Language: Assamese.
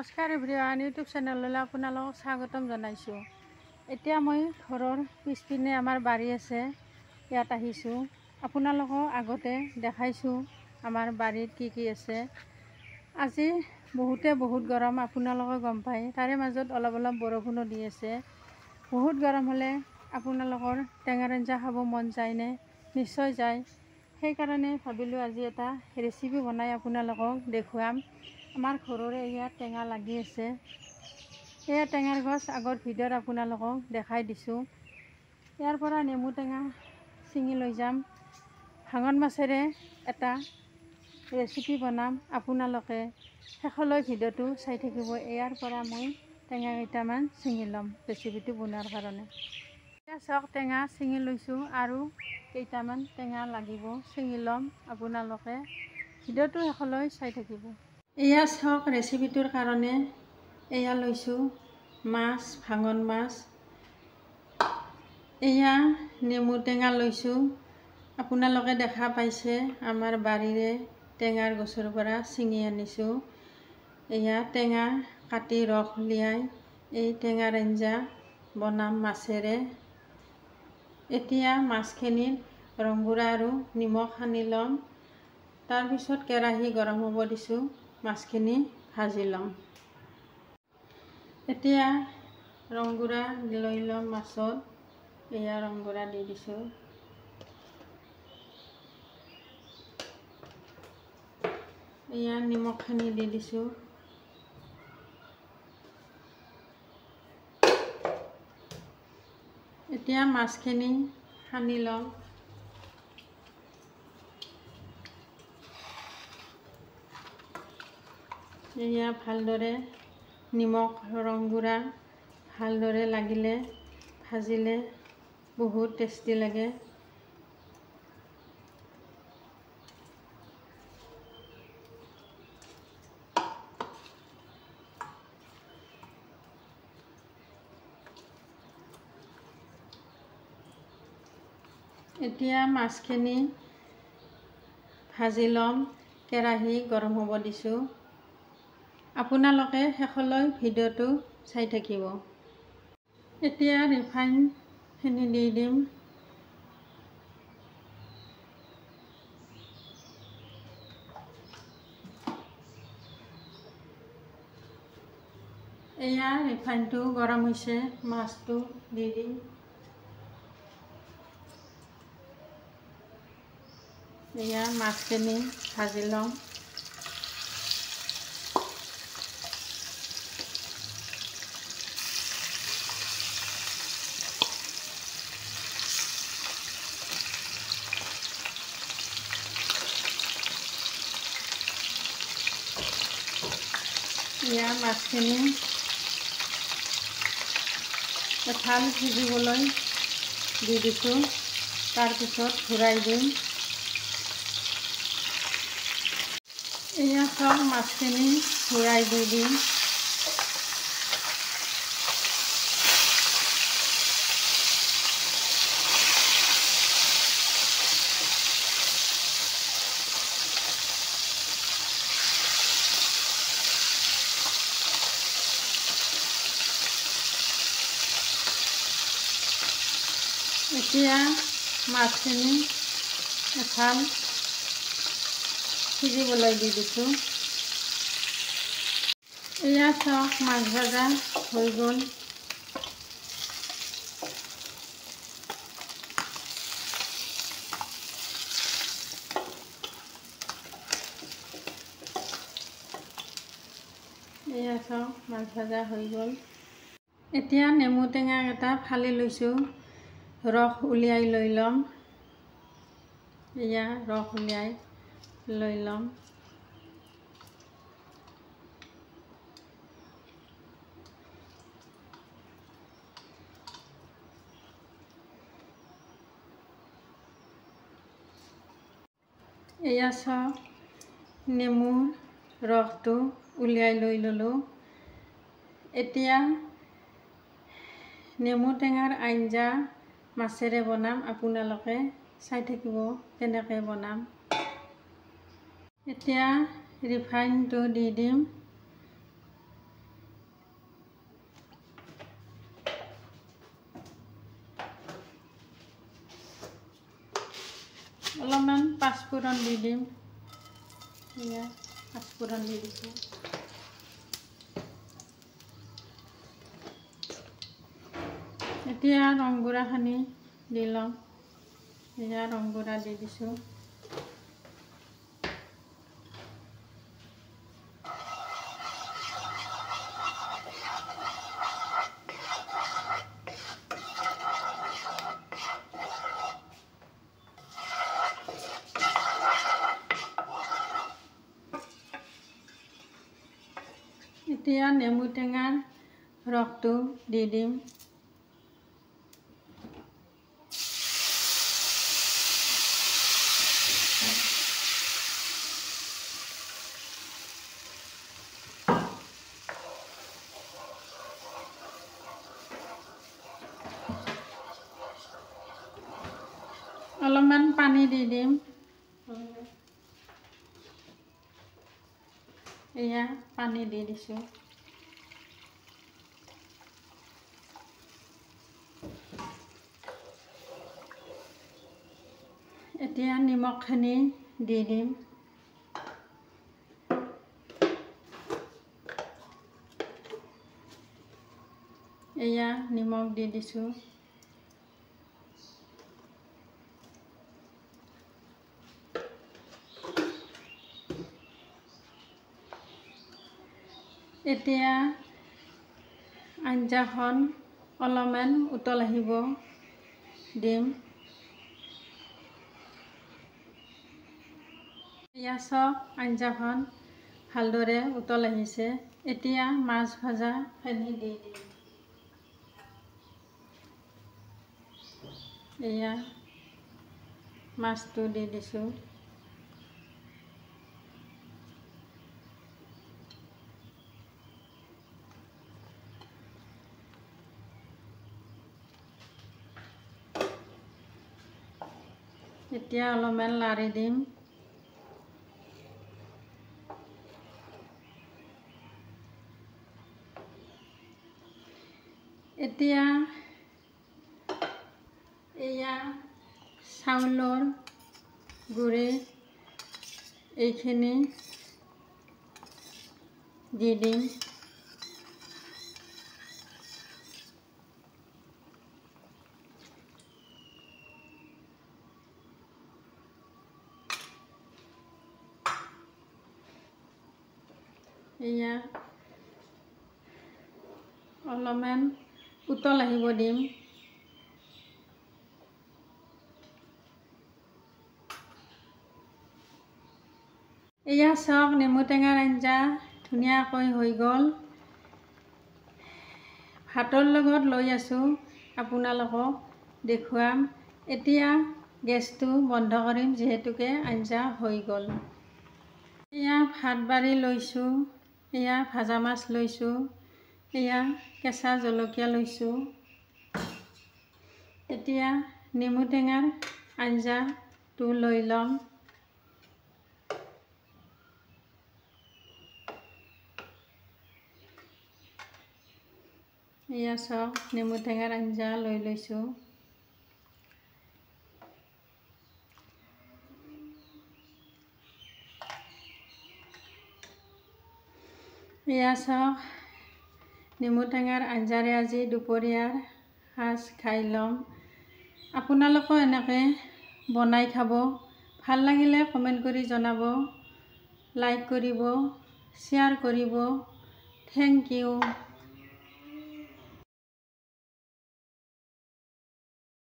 নমস্কাৰ এভৰিৱান, ইউটিউব চেনেললৈ আপোনালোকক স্বাগতম জনাইছোঁ। এতিয়া মই ঘৰৰ পিছপিনে আমাৰ বাৰী আছে, ইয়াত আহিছোঁ। আপোনালোকক আগতে দেখাইছোঁ আমাৰ বাৰীত কি কি আছে। আজি বহুত গৰম, আপোনালোকে গম পায়। তাৰে মাজত অলপ বৰষুণো দি আছে। বহুত গৰম হ'লে আপোনালোকৰ টেঙাৰ আঞ্জা খাব মন যায়নে? নিশ্চয় যায়। সেইকাৰণে ভাবিলোঁ আজি এটা ৰেচিপি বনাই আপোনালোকক দেখুৱাম। আমাৰ ঘৰৰে ইয়াত টেঙা লাগি আছে। এয়া টেঙাৰ গছ, আগৰ ভিডিঅ'ত আপোনালোকক দেখাই দিছোঁ। ইয়াৰ পৰা নেমু টেঙা ছিঙি লৈ যাম। ভাঙন মাছেৰে এটা ৰেচিপি বনাম। আপোনালোকে শেষলৈ ভিডিঅ'টো চাই থাকিব। ইয়াৰ পৰা মই টেঙা কেইটামান ছিঙি ল'ম ৰেচিপিটো বনোৱাৰ কাৰণে। এতিয়া চাওক, টেঙা ছিঙি লৈছোঁ আৰু কেইটামান টেঙা লাগিব, ছিঙি ল'ম। আপোনালোকে ভিডিঅ'টো শেষলৈ চাই থাকিব। এয়া চাওক, ৰেচিপিটোৰ কাৰণে এয়া লৈছোঁ মাছ, ভাঙন মাছ। এয়া নেমু টেঙা লৈছোঁ। আপোনালোকে দেখা পাইছে, আমাৰ বাৰীৰে টেঙাৰ গছৰ পৰা ছিঙি আনিছোঁ। এয়া টেঙা কাটি ৰস উলিয়াই এই টেঙাৰ আঞ্জা বনাম মাছেৰে। এতিয়া মাছখিনিত ৰংগুৰা আৰু নিমখ সানি ল'ম। তাৰপিছত কেৰাহী গৰম হ'ব দিছোঁ, মাছখিনি ভাজি ল'ম। এতিয়া ৰংগুৰা লৈ ল'ম মাছত। এয়া ৰংগুৰা দি দিছোঁ। এয়া নিমখখিনি দি দিছোঁ। এতিয়া মাছখিনি সানি ল'ম। এয়া ভালদৰে নিমখ ৰংগুৰা ভালদৰে লাগিলে ভাজিলে বহুত টেষ্টি লাগে। এতিয়া মাছখিনি ভাজি ল'ম। কেৰাহী গৰম হ'ব দিছোঁ। আপোনালোকে শেষলৈ ভিডিঅ'টো চাই থাকিব। এতিয়া ৰিফাইনখিনি দি দিম। এয়া ৰিফাইনটো গৰম হৈছে, মাছটো দি দিম। এয়া মাছখিনি ভাজি ল'ম। এয়া মাছখিনি এফাল সিজিবলৈ দি দিছোঁ। তাৰপিছত ঘূৰাই দিম। এয়া চব মাছখিনি ঘূৰাই দি দিম। এতিয়া মাছখিনি এফাল সিজিবলৈ দি দিছোঁ। এয়া চাওক, মাছ ভাজা হৈ গ'ল। এয়া চাওক, মাছ ভাজা হৈ গ'ল। এতিয়া নেমু টেঙা এটা ফালি লৈছোঁ, ৰস উলিয়াই লৈ ল'ম। এয়া ৰস উলিয়াই লৈ ল'ম। এয়া চাওক, নেমুৰ ৰসটো উলিয়াই লৈ ল'লোঁ। এতিয়া নেমু টেঙাৰ আঞ্জা মাছেৰে বনাম। আপোনালোকে চাই থাকিব কেনেকৈ বনাম। এতিয়া ৰিফাইনটো দি দিম। অলপমান পাঁচফোৰণ দি দিম। এয়া পাঁচফোৰণ দি দিছোঁ। এতিয়া ৰংগুড়াখিনি দি ল'ম। এয়া ৰংগুড়া দি দিছোঁ। এতিয়া নেমু টেঙাৰ ৰসটো দি দিম। অলপমান পানী দি দিম। এয়া পানী দি দিছোঁ। এতিয়া নিমখখিনি দি দিম। এয়া নিমখ দি দিছোঁ। এতিয়া আঞ্জাখন অলপমান উতল আহিব দিম। এয়া চাওক আঞ্জাখন ভালদৰে উতল আহিছে। এতিয়া মাছ ভজাখিনি দি দিম। এয়া মাছটো দি দিছোঁ। এতিয়া অলপমান লাৰি দিম। এতিয়া এয়া চাউলৰ গুড়ি এইখিনি দি দিম। এয়া অলপমান উতল আহিব দিম। এয়া চাওক নেমু টেঙাৰ আঞ্জা ধুনীয়াকৈ হৈ গ'ল। ভাতৰ লগত লৈ আছোঁ, আপোনালোকক দেখুৱাম। এতিয়া গেছটো বন্ধ কৰিম যিহেতুকে আঞ্জা হৈ গ'ল। এয়া ভাত বাঢ়ি লৈছোঁ। এয়া ভাজা মাছ লৈছোঁ। এয়া কেঁচা জলকীয়া লৈছোঁ। এতিয়া নেমু টেঙাৰ আঞ্জাটো লৈ ল'ম। এয়া চাওক নেমু টেঙাৰ আঞ্জা লৈ লৈছোঁ। এয়া চাওক নেমু টেঙাৰ আঞ্জাৰে আজি দুপৰীয়াৰ সাজ খাই ল'ম। আপোনালোকেও এনেকৈ বনাই খাব। ভাল লাগিলে কমেণ্ট কৰি জনাব, লাইক কৰিব, শ্বেয়াৰ কৰিব। Thank U.